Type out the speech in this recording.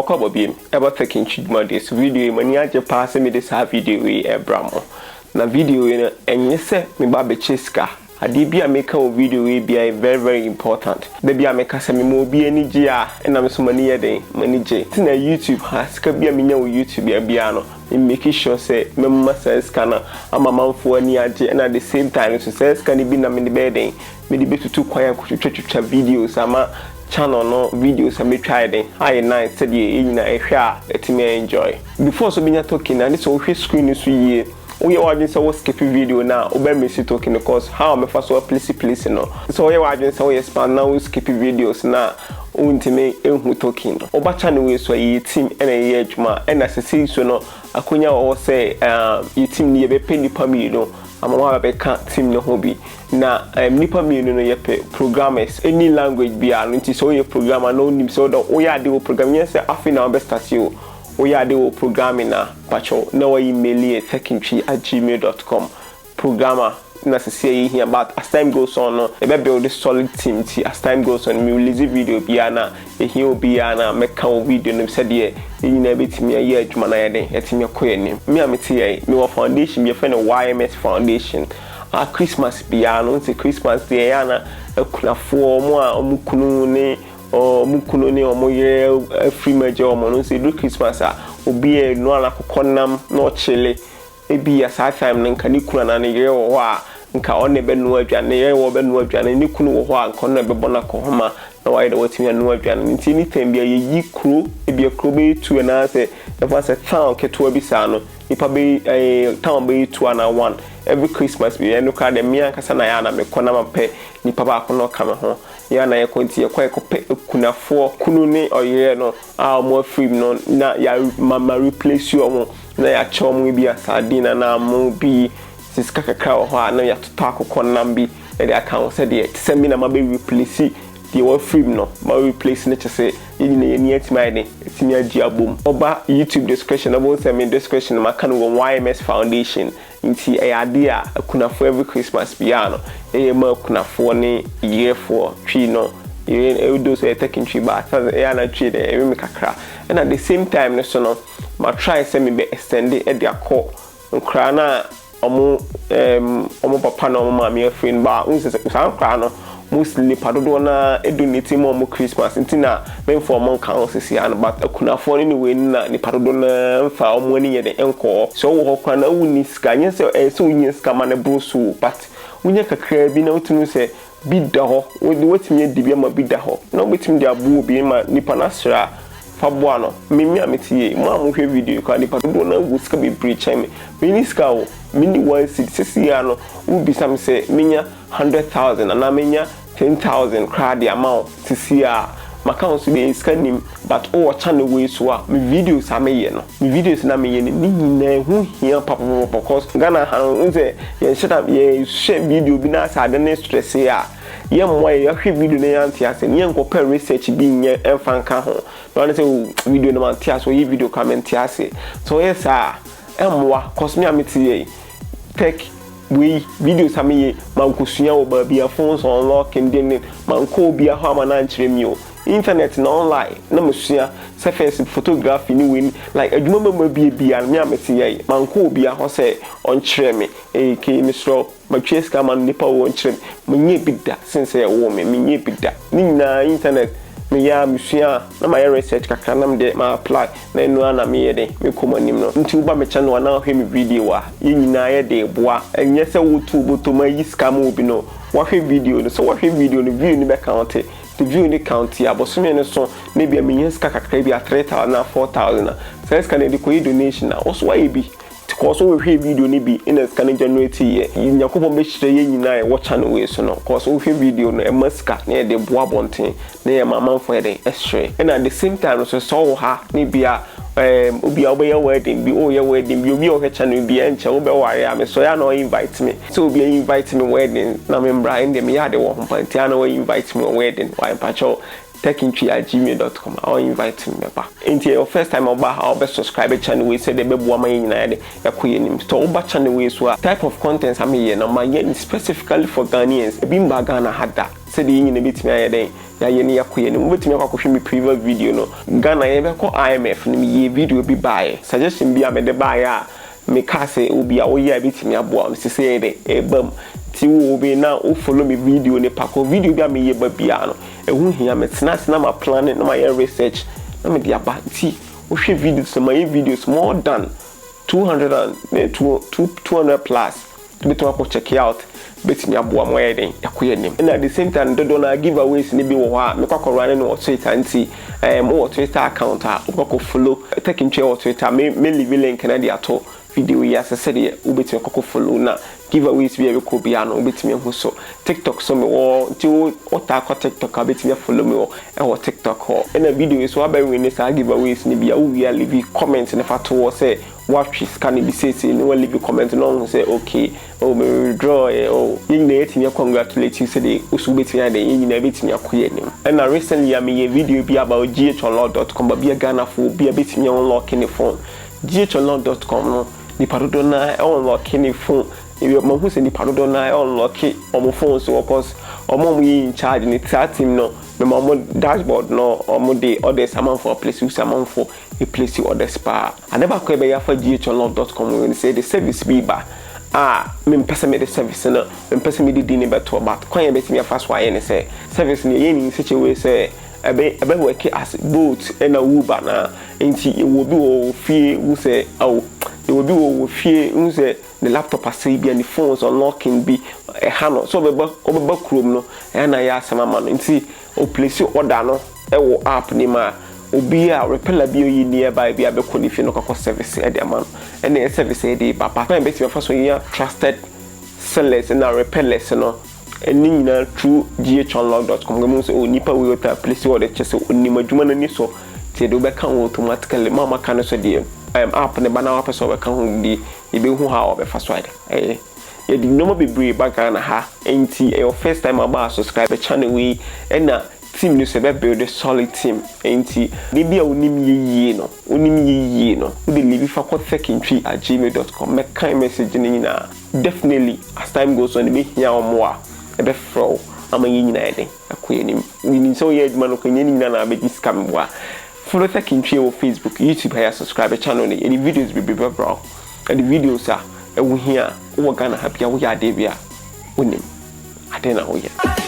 Okobobim ever taking chidma this video mani aje pass me this video we ebramo na video you enye se me ba be cheska ade bia make a video we be very important da bia make se me mo bi ani gi a na me so mani yeden mani je na YouTube ha ska bia me nya wo YouTube bia no make sure say me ma sense kana ama manfo ani age and at the same time so sense kana bi na me de beden me de betutu kwan twetwetwa videos ama channel no videos am try den I nice said ye nyina ehwe a etime enjoy before so binya talking and so hwe screen so ye we are so we skip video now obe me see talking because how me first so place no so we are so we span now we skip videos na untime enhu talking oba channel we so ye team ena ye adwuma ena sesi so no akonya wo say ye team ni ye be peni pami no amawa be ka team no hobi na nipa mienu no yepe programmers any language bia no nti so ye programmer no nim so do o ya de o program yes afi na be start you o ya de o programming na pacho na wa email secondary@gmail.com programmer na say here but as time goes on no e be build a solid team ti as time goes on me release video bia na e here obi na make a video no say de nyina betimi aye adwuma na yeden etimi akoyani me amete ye me wa foundation me friend YMS foundation Christmas bia no say Christmas day ya na akunafo mo a omukunu ne omoye free meje omo no say do Christmas a obi e no ala kokonam no chile ebi ya sa time nka ni kuna na ne ye wo a nka one be no aduane ye wo be no aduane ni kunu wo ho a nka no be bona ko homa na why the watimi no aduane nti ni time bia ye yi kro ebi kro be tu na say the first town keto bi sa no ipa be town be 2 and 1 every Christmas be eno ka de me ankasa na ya na me kona mape nipa ba ko no ka me ho ya na ye konti ye kwa ko pe kunafo kunu ni oye no a mo film no na ya mama replace you omo na ya chom bi asadina na mo bi siska kakra ho a na ya tota akoko nam bi e de account said ye send me na ma be replace the word film no ma replace na chese yin na yeni etimade etimi agi abom oba YouTube description about send me description ma kan wo YMS foundation nti ade a kunafo every Christmas bia no e ma kunafo ne yefo twi no e do so taking tree ba ya na twi de e me kakra and at the same time no so no ma try say me be extend e de akọ nkra na omo papa na omo ma me friend ba unse san nkra no mostly padodo na edonate mo Christmas ntina men for mon kan osisi an but akunafo ni we na ni padodo na mfa omo ani ye de enko so wo hokwa na wuni ska nye se so wuni ska ma na brosu but wunya kakra bi na utunu se bi da ho wo wetimi edi bi ma bi da ho na wetimi de abu bi ma nipa na sra fabo ano mimi ametie mo amhwe video ka nipa padodo na wuska bi preach me mini ska wo mini 1 city sisi ya no ubi sam se minya 100,000 na menya 10,000 crowd the amount to see maka onso be scanim but o channel we so a me videos ameye no me videos na meye ni nyina hu hia papa because Ghana han unse ye sheda ye share video bi na sa de ne stress ya ye mo ye hwe video na yanti ase ne enko research bi nye enfanka ho no say video na man ti ase ye video comment ase so yes emwa cause me ameti ye tech we videos ameye mankosua wo ba bia phones unlocking den manko bia ho amana nchire mi o internet na online na musua surface photography ni win like adwuma ma bia me ameti ye manko bia ho se onchire me ke misro matweska man nipa wo onchire me nye bidda since ye wo me nye bidda ni na internet me ya musua na my research kakra na me de ma apply na enu ana me ye de me komanim no nti uba me channel na hwe me video a ye nyina ye de boa enye se wo tu boto ma yi scam obi no wa hwe video no so wa hwe video no view ni be count the view ni count ya bosome ne so na bia me yin ska kakra bia 3,000 na 4,000 so ska na de ko donation na also wa bi cause we hwe video ni bi in as can generate ye yakobon be hire ye nyina e watch channel we so no cause we hwe video no e maska na e de boa bonten na ye mama for de extra and at the same time so ha ni bia obi obe wedding bi o ye wedding bi obi o he channel bi enche obe ware am so ya no invite me so obi invite me wedding na me mbra inde me ya de wo mpanti na we invite me wedding why pacho secondary@gmail.com or invite me back. Into your first time oba how be subscribe channel we say the bebo ama nyina de yakoye nim. So oba channel we so type of content am here na ma specifically for Ghanaians. Ebi mba Ghana hada. Say the nyina bitimi ayeden ya ye ne yakoye ne mobetimi akwakohwe me previous video no Ghana ye be ko IMF ne ye video bi bae suggestion bi a me de bae a me ka say obi a wo ye betimi aboa me sese de ebam ti wo be na o follow me video ne pako video bi a me ye ba bia no ehu hia me tena ma plan na ma ye research na me dia ba ti wo hwe videos ma ye videos more than 200 plus to be to check out betimi aboa mo ye den yakoye nim and at the same time do na giveaways ni bi wo ha me kwakọ run no Twitter nti mo Twitter account a wo follow take nche wo Twitter me leave link na dia to video ya sese de ubetimi kwakọ follow na giveaways bi e ko bia no ubetimi hu so TikTok so me wo nti wo ta ko TikTok a betimi follow me wo e wo TikTok ho and a video so aba we ni sa giveaways ni bia wo wi leave comment na fa to wo say watch scan be say no one leave comment no say okay oh me withdraw oh yin na yetimi congratulate you say the usu betimi dey yin na betimi akoye nim and recently I made a video be about ghonline.com but be a Ghana for be a betimi unlock any phone ghonline.com no ni parodo na unlock any phone you ma hu say ni parodo na unlock omo phone so of course omo we in charge ni team no me mo dashboard no omo dey orders amount for place use amount for a place you order spa I never go be ya for ghonline.com when say the service be ba me mpese me the service no me mpese me di ni beto but kwan ya betimi afa so aye ne say service ni ye ni such a way say ebe work as boat and a Uber na enti e wo bi wo fie wo say aw e wo bi wo fie wo say the laptop asay bi and the phones unlocking bi e ha no so obeba chrome no e na ya asema ma no enti o place order no e wo app ni ma obi a repeller bi oyi nearby bi abekọ ni fi no kokọ service e de man and the service e de papa time betimi fa so ya trusted sellers and repellers no eni nyina through ghonline.com go so nipa we ota place order chese oni madwuma na ni so ti do be kan automatically mama kan so de app ne bana wa person be kan ho di e be hu ha obe fa so ade ye di no be brave back na ha enti your first time about subscribe channel we na team no se be build a solid team enti de bia onim ye no we dey leave for secondary@gmail.com make kind message ni nyina definitely as time goes on be hia omo a e be fro ama ye nyina eden akoye ni so ye aduma no kanye nyina na be scam boa follow secondary on Facebook YouTube here subscribe channel ni any videos be bro and the videos are e wo hia wo Ghana happy wo ya de bia wonim adena wo ya